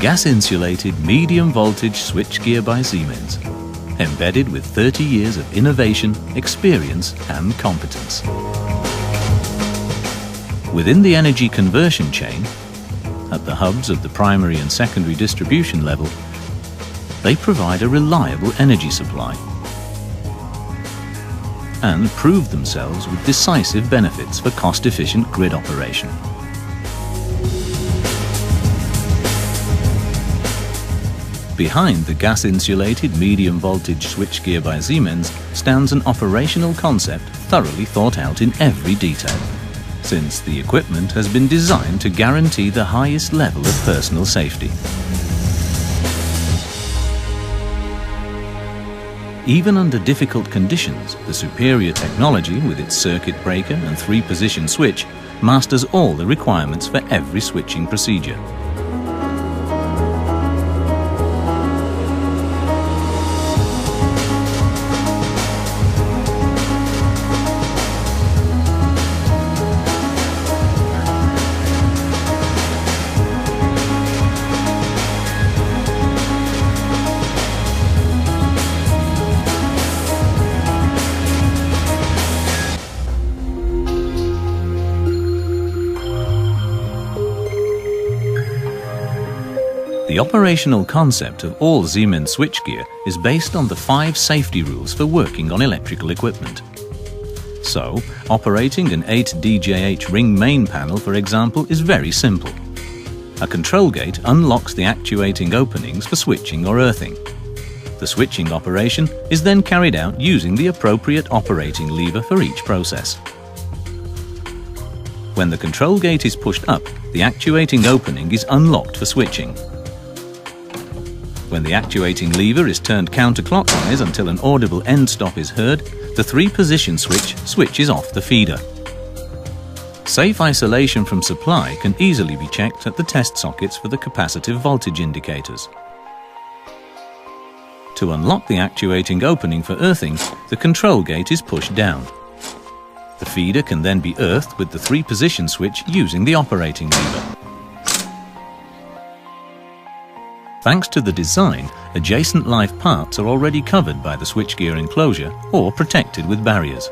gas-insulated medium-voltage switchgear by Siemens, embedded with 30 years of innovation, experience and competence. Within the energy conversion chain, at the hubs of the primary and secondary distribution level, they provide a reliable energy supply and prove themselves with decisive benefits for cost-efficient grid operation. Behind the gas-insulated medium-voltage switchgear by Siemens stands an operational concept thoroughly thought out in every detail, since the equipment has been designed to guarantee the highest level of personal safety. Even under difficult conditions, the superior technology with its circuit breaker and 3-position switch masters all the requirements for every switching procedure. The operational concept of all Siemens switchgear is based on the 5 safety rules for working on electrical equipment. So, operating an 8 DJH ring main panel, for example, is very simple. A control gate unlocks the actuating openings for switching or earthing. The switching operation is then carried out using the appropriate operating lever for each process. When the control gate is pushed up, the actuating opening is unlocked for switching. When the actuating lever is turned counterclockwise until an audible end stop is heard, the 3-position switch switches off the feeder. Safe isolation from supply can easily be checked at the test sockets for the capacitive voltage indicators. To unlock the actuating opening for earthing, the control gate is pushed down. The feeder can then be earthed with the 3-position switch using the operating lever. Thanks to the design, adjacent live parts are already covered by the switchgear enclosure or protected with barriers.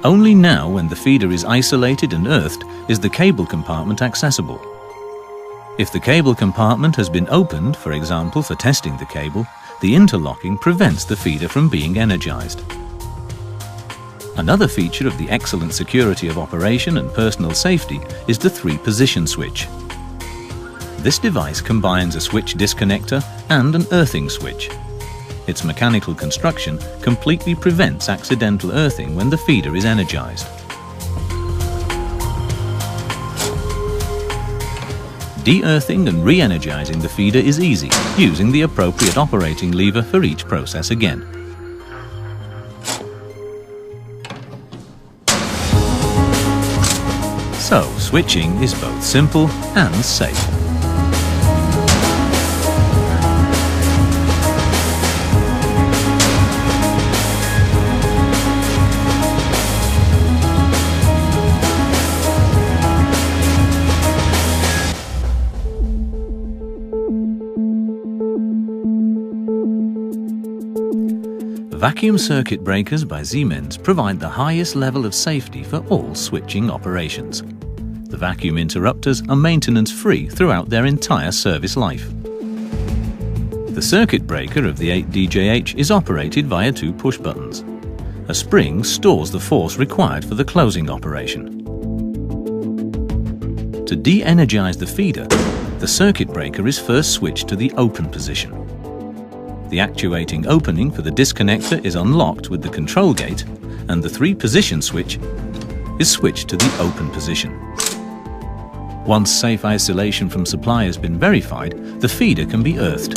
Only now, when the feeder is isolated and earthed, is the cable compartment accessible. If the cable compartment has been opened, for example for testing the cable, the interlocking prevents the feeder from being energized. Another feature of the excellent security of operation and personal safety is the 3-position switch. This device combines a switch disconnector and an earthing switch. Its mechanical construction completely prevents accidental earthing when the feeder is energized. De-earthing and re-energizing the feeder is easy, using the appropriate operating lever for each process again. So, switching is both simple and safe. Vacuum circuit breakers by Siemens provide the highest level of safety for all switching operations. The vacuum interrupters are maintenance-free throughout their entire service life. The circuit breaker of the 8 DJH is operated via 2 push buttons. A spring stores the force required for the closing operation. To de-energize the feeder, the circuit breaker is first switched to the open position. The actuating opening for the disconnector is unlocked with the control gate, and the 3-position switch is switched to the open position. Once safe isolation from supply has been verified, the feeder can be earthed.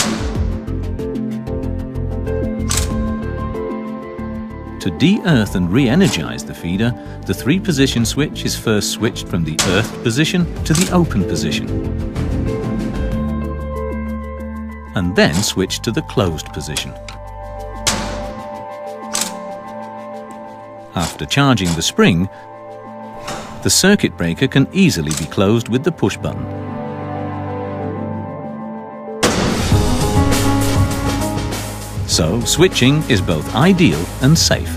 To de-earth and re-energize the feeder, the 3-position switch is first switched from the earthed position to the open position, and then switched to the closed position. After charging the spring, the circuit breaker can easily be closed with the push button. So switching is both ideal and safe.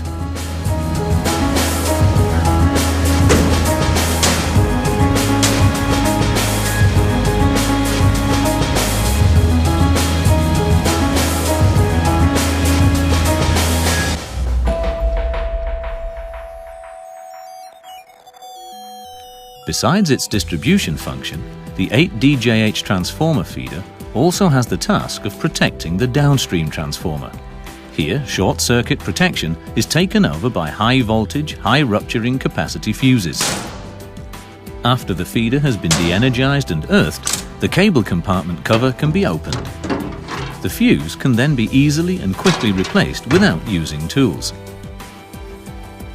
Besides its distribution function, the 8DJH transformer feeder also has the task of protecting the downstream transformer. Here, short-circuit protection is taken over by high-voltage, high-rupturing capacity fuses. After the feeder has been de-energized and earthed, the cable compartment cover can be opened. The fuse can then be easily and quickly replaced without using tools.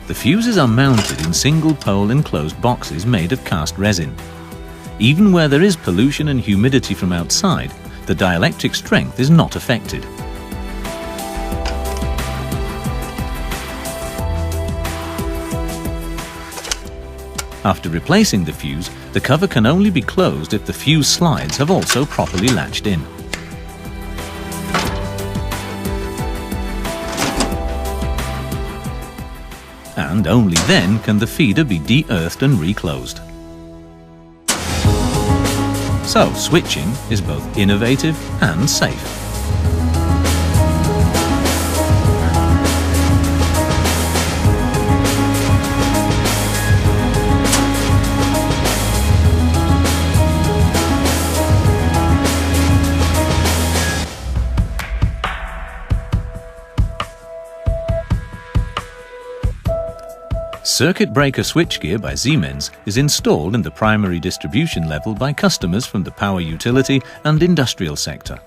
The fuses are mounted in single-pole enclosed boxes made of cast resin. Even where there is pollution and humidity from outside, the dielectric strength is not affected. After replacing the fuse, the cover can only be closed if the fuse slides have also properly latched in. And only then can the feeder be de-earthed and reclosed. So switching is both innovative and safe. Circuit breaker switchgear by Siemens is installed in the primary distribution level by customers from the power utility and industrial sector.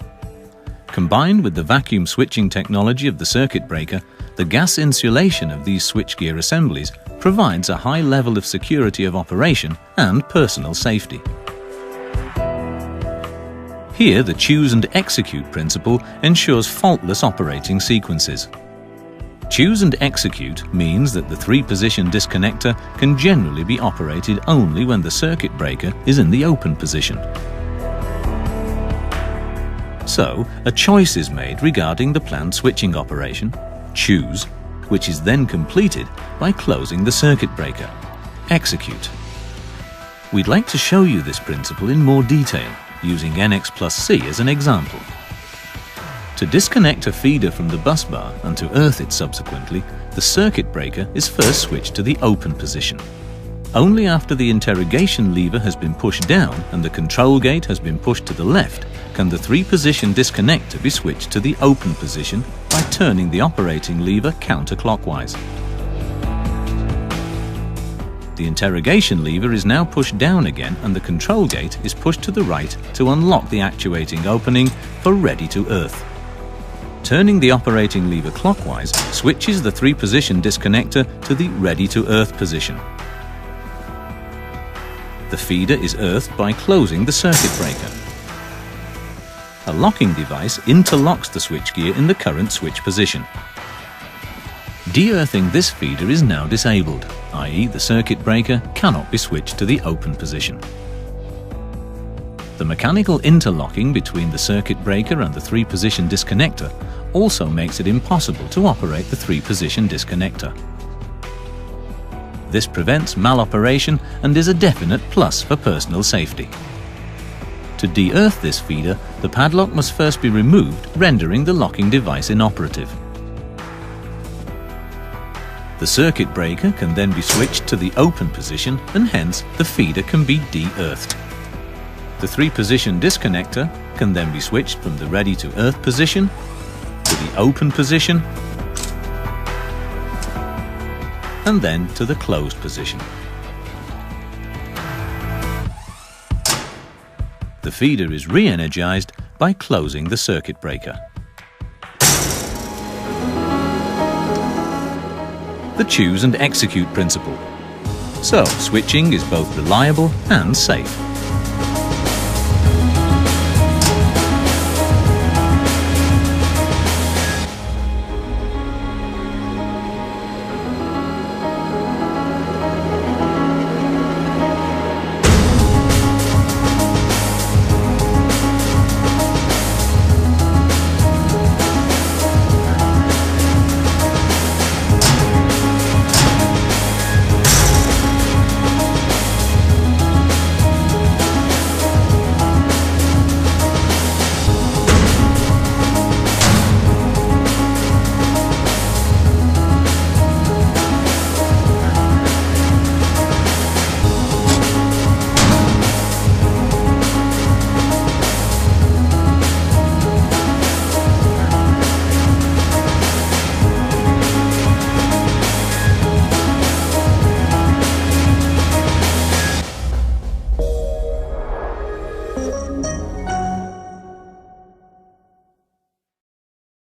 Combined with the vacuum switching technology of the circuit breaker, the gas insulation of these switchgear assemblies provides a high level of security of operation and personal safety. Here, the choose and execute principle ensures faultless operating sequences. Choose and execute means that the 3-position disconnector can generally be operated only when the circuit breaker is in the open position. So, a choice is made regarding the planned switching operation, choose, which is then completed by closing the circuit breaker, execute. We'd like to show you this principle in more detail, using NX plus C as an example. To disconnect a feeder from the bus bar and to earth it subsequently, the circuit breaker is first switched to the open position. Only after the interrogation lever has been pushed down and the control gate has been pushed to the left can the 3-position disconnector be switched to the open position by turning the operating lever counterclockwise. The interrogation lever is now pushed down again and the control gate is pushed to the right to unlock the actuating opening for ready to earth. Turning the operating lever clockwise switches the 3-position disconnector to the ready-to-earth position. The feeder is earthed by closing the circuit breaker. A locking device interlocks the switchgear in the current switch position. De-earthing this feeder is now disabled, i.e. the circuit breaker cannot be switched to the open position. The mechanical interlocking between the circuit breaker and the 3-position disconnector also makes it impossible to operate the 3-position disconnector. This prevents maloperation and is a definite plus for personal safety. To de-earth this feeder, the padlock must first be removed, rendering the locking device inoperative. The circuit breaker can then be switched to the open position and hence the feeder can be de-earthed. The 3-position disconnector can then be switched from the ready-to-earth position to the open position and then to the closed position. The feeder is re-energized by closing the circuit breaker. The choose and execute principle. So, switching is both reliable and safe.